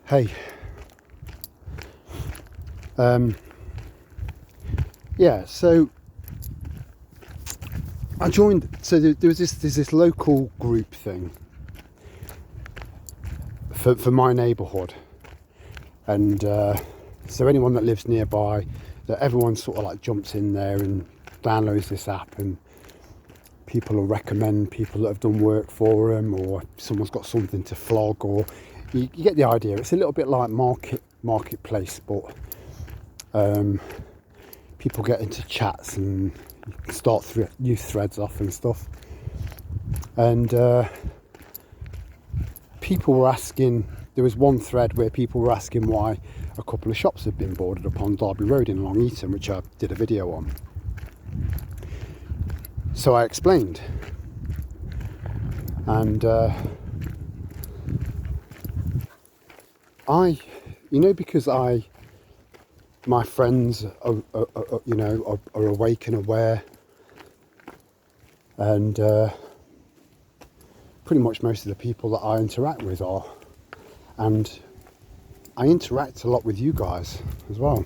Hey, yeah. So I joined. So there's this local group thing for my neighbourhood, and so anyone that lives nearby, that everyone sort of like jumps in there and downloads this app, and people will recommend people that have done work for them, or someone's got something to flog, or you get the idea. It's a little bit like marketplace, but people get into chats and start new threads off and stuff. And people were asking, there was one thread where people were asking why a couple of shops had been boarded up on Derby Road in Long Eaton, which I did a video on. So I explained, and because my friends are awake and aware, and pretty much most of the people that I interact with are, and I interact a lot with you guys as well.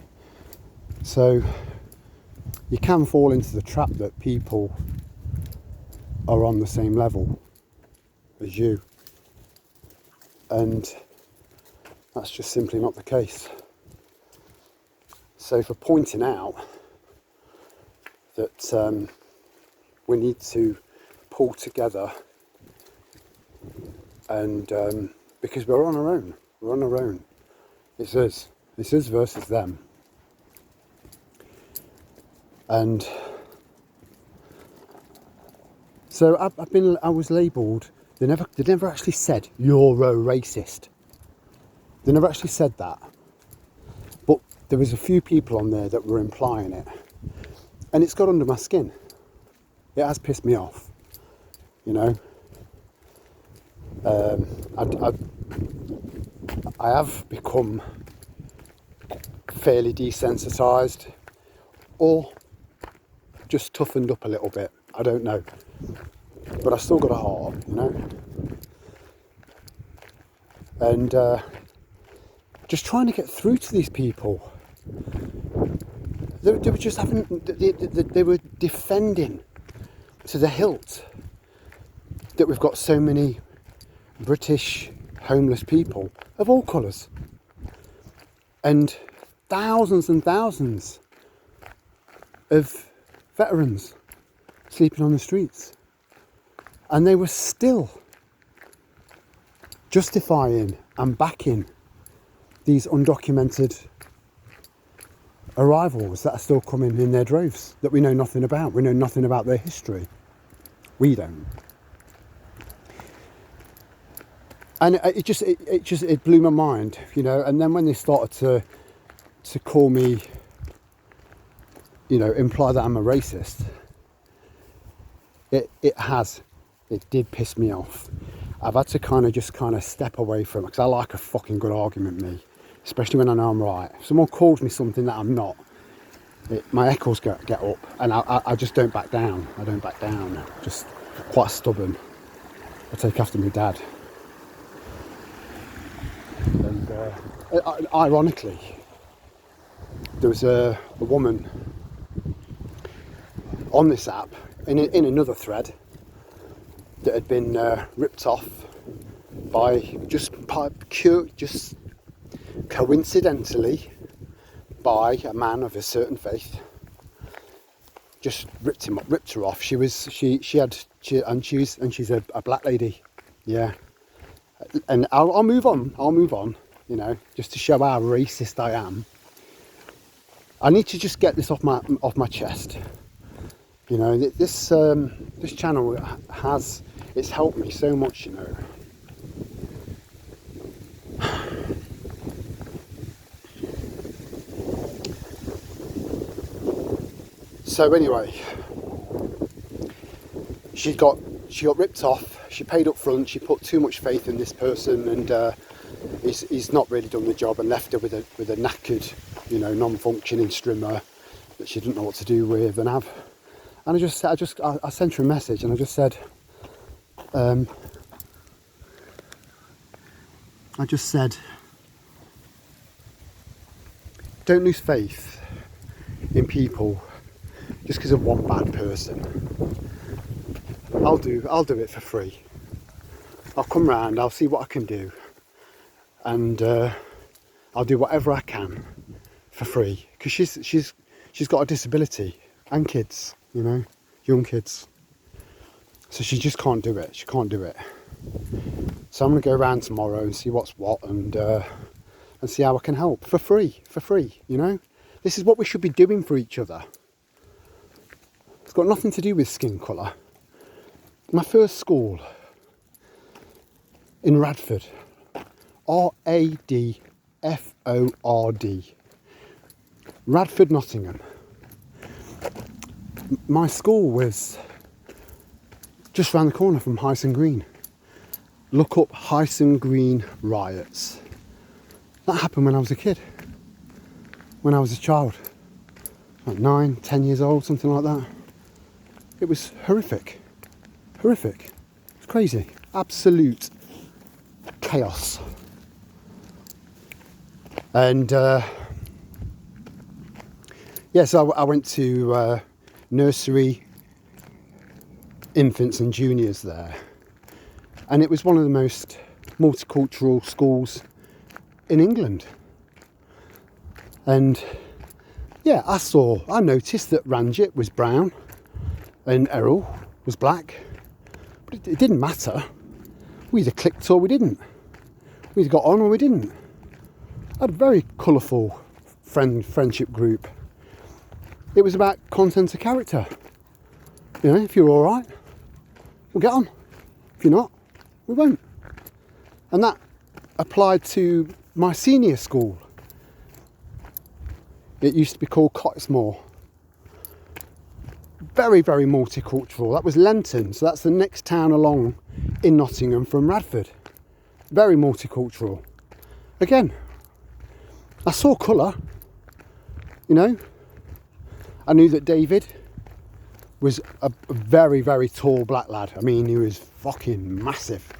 So you can fall into the trap that people are on the same level as you, and that's just simply not the case. So for pointing out that we need to pull together, and because we're on our own. It's us versus them. And so I was labelled. They never actually said you're a racist. They never actually said that. But there was a few people on there that were implying it, and it's got under my skin. It has pissed me off, you know. I have become fairly desensitised, or just toughened up a little bit. I don't know, but I still got a heart, you know. And just trying to get through to these people. They were just having. They were defending to the hilt that we've got so many British homeless people of all colours, and thousands of veterans sleeping on the streets, and they were still justifying and backing these undocumented arrivals that are still coming in their droves that we know nothing about. We know nothing about their history. We don't. And it blew my mind, you know. And then when they started to call me, you know, imply that I'm a racist, it did piss me off. I've had to kind of step away from it, because I like a fucking good argument, me, especially when I know I'm right. If someone calls me something that I'm not, my echoes get up, and I just don't back down. I don't back down. Just quite stubborn. I take after my dad. And ironically, there was a woman on this app in another thread that had been ripped off by just coincidentally by a man of a certain faith. Just ripped her off. She's a black lady, yeah. And I'll move on, you know, just to show how racist I am. I need to just get this off my chest. You know, this channel it's helped me so much, you know. So anyway, she got ripped off. She paid up front. She put too much faith in this person, and he's not really done the job, and left her with a knackered, you know, non-functioning strimmer that she didn't know what to do with. And I sent her a message, and I just said, don't lose faith in people just because of one bad person. I'll do it for free. I'll come round, I'll see what I can do, and I'll do whatever I can for free, because she's got a disability and kids, you know, young kids. So she just can't do it. She can't do it. So I'm going to go around tomorrow and see what's what, and see how I can help for free, you know. This is what we should be doing for each other. It's got nothing to do with skin colour. My first school in Radford, Radford, Radford, Nottingham. My school was just round the corner from Hyson Green. Look up Hyson Green riots. That happened when I was a kid. When I was a child. Like 9, 10 years old, something like that. It was horrific. Horrific. It's crazy. Absolute chaos. And so I went to nursery, infants and juniors there, and it was one of the most multicultural schools in England. And yeah, I noticed that Ranjit was brown and Errol was black, but it didn't matter. We either clicked or we didn't. We either got on or we didn't. I had a very colourful friendship group. It was about content of character. You know, if you're all right, we'll get on. If you're not, we won't. And that applied to my senior school. It used to be called Cottesmore. Very, very multicultural. That was Lenton, so that's the next town along in Nottingham from Radford. Very multicultural. Again, I saw colour, you know. I knew that David was a very, very tall black lad. I mean, he was fucking massive.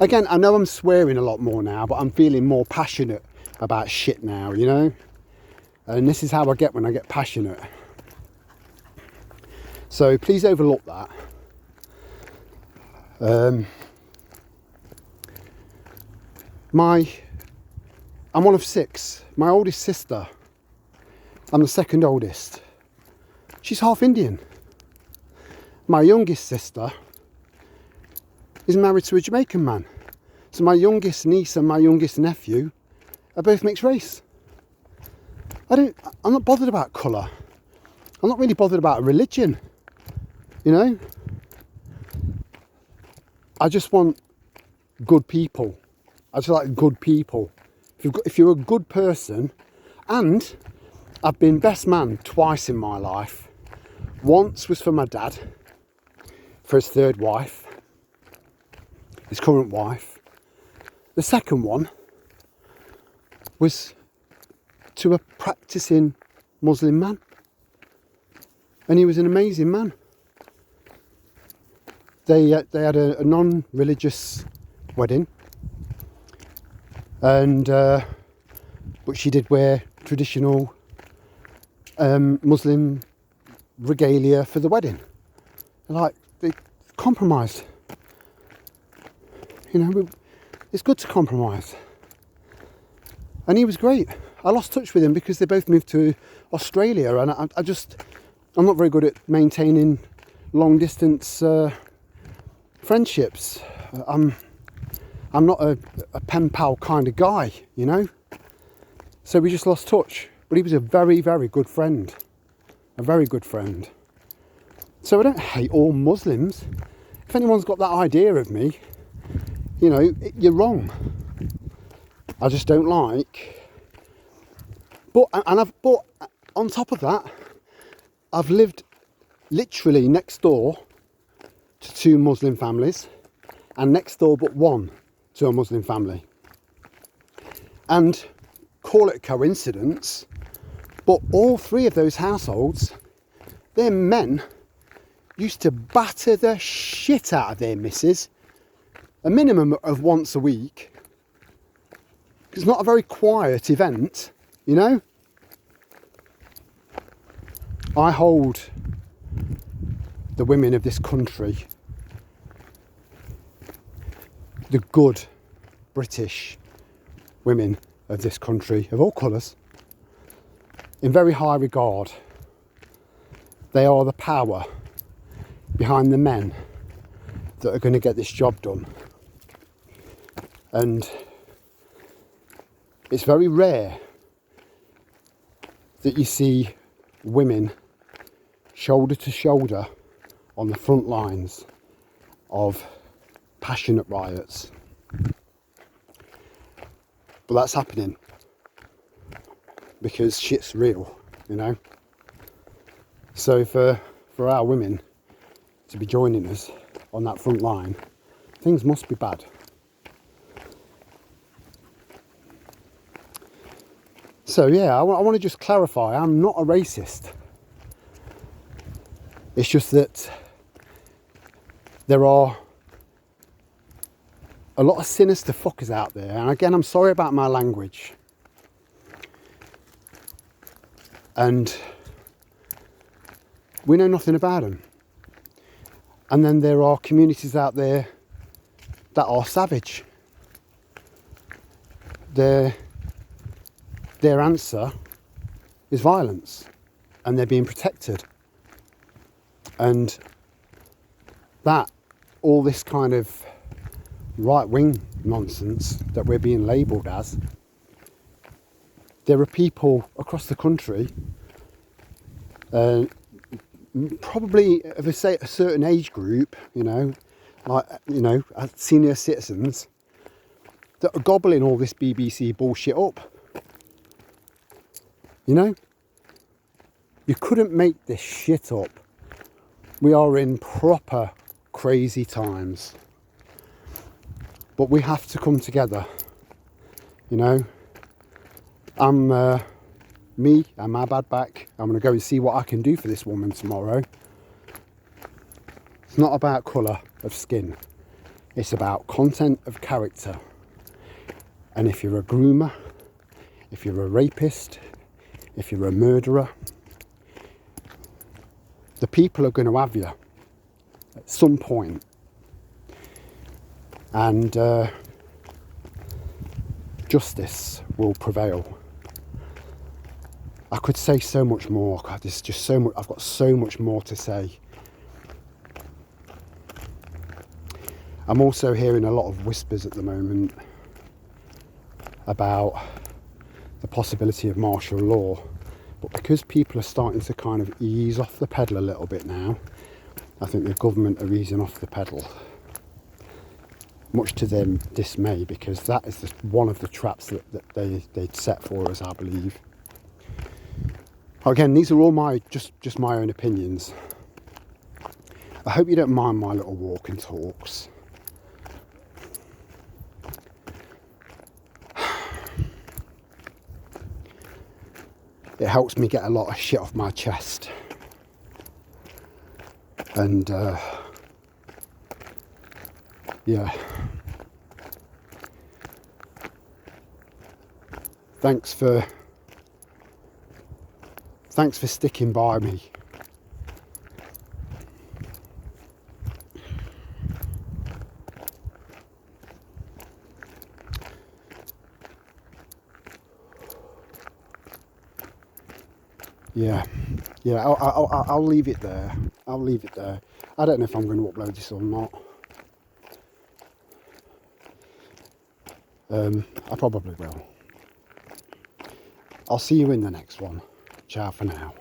Again, I know I'm swearing a lot more now, but I'm feeling more passionate about shit now, you know. And this is how I get when I get passionate. So please overlook that. I'm one of 6. My oldest sister, I'm the second oldest. She's half Indian. My youngest sister is married to a Jamaican man. So my youngest niece and my youngest nephew are both mixed race. I'm not bothered about colour. I'm not really bothered about religion. You know? I just want good people. I just like good people. If you're a good person, and I've been best man twice in my life. Once was for my dad, for his third wife, his current wife. The second one was to a practicing Muslim man. And he was an amazing man. They had a non-religious wedding, and but she did wear traditional Muslim regalia for the wedding. Like, they compromised. You know, it's good to compromise. And he was great. I lost touch with him because they both moved to Australia, and I'm not very good at maintaining long distance friendships. I'm not a pen pal kind of guy, you know. So we just lost touch. But he was a very, very good friend. A very good friend. So I don't hate all Muslims. If anyone's got that idea of me, you know, you're wrong. I just don't like. But on top of that, I've lived literally next door to 2 Muslim families, and next door but one to a Muslim family. And call it a coincidence, but all 3 of those households, their men used to batter the shit out of their missus, a minimum of once a week. It's not a very quiet event, you know. I hold the women of this country, the good British women of this country, of all colours, in very high regard. They are the power behind the men that are going to get this job done. And it's very rare that you see women shoulder to shoulder on the front lines of passionate riots. But that's happening because shit's real, you know. So for our women to be joining us on that front line, things must be bad. So yeah, I want to just clarify, I'm not a racist. It's just that there are a lot of sinister fuckers out there. And again, I'm sorry about my language. And we know nothing about them. And then there are communities out there that are savage. Their answer is violence, and they're being protected. And that, all this kind of right-wing nonsense that we're being labelled as, there are people across the country, probably of a certain age group, as senior citizens, that are gobbling all this BBC bullshit up. You know, you couldn't make this shit up. We are in proper crazy times, but we have to come together. You know, I'm my bad back. I'm going to go and see what I can do for this woman tomorrow. It's not about colour of skin. It's about content of character. And if you're a groomer, if you're a rapist, if you're a murderer, the people are going to have you at some point. And justice will prevail. I could say so much more. God, there's just so much. I've got so much more to say. I'm also hearing a lot of whispers at the moment about the possibility of martial law. But because people are starting to kind of ease off the pedal a little bit now, I think the government are easing off the pedal. Much to their dismay, because that is one of the traps that they'd set for us, I believe. Again, these are all just my own opinions. I hope you don't mind my little walk and talks. It helps me get a lot of shit off my chest. And yeah. Thanks for sticking by me. Yeah. I'll leave it there. I'll leave it there. I don't know if I'm going to upload this or not. I probably will. I'll see you in the next one. Ciao for now.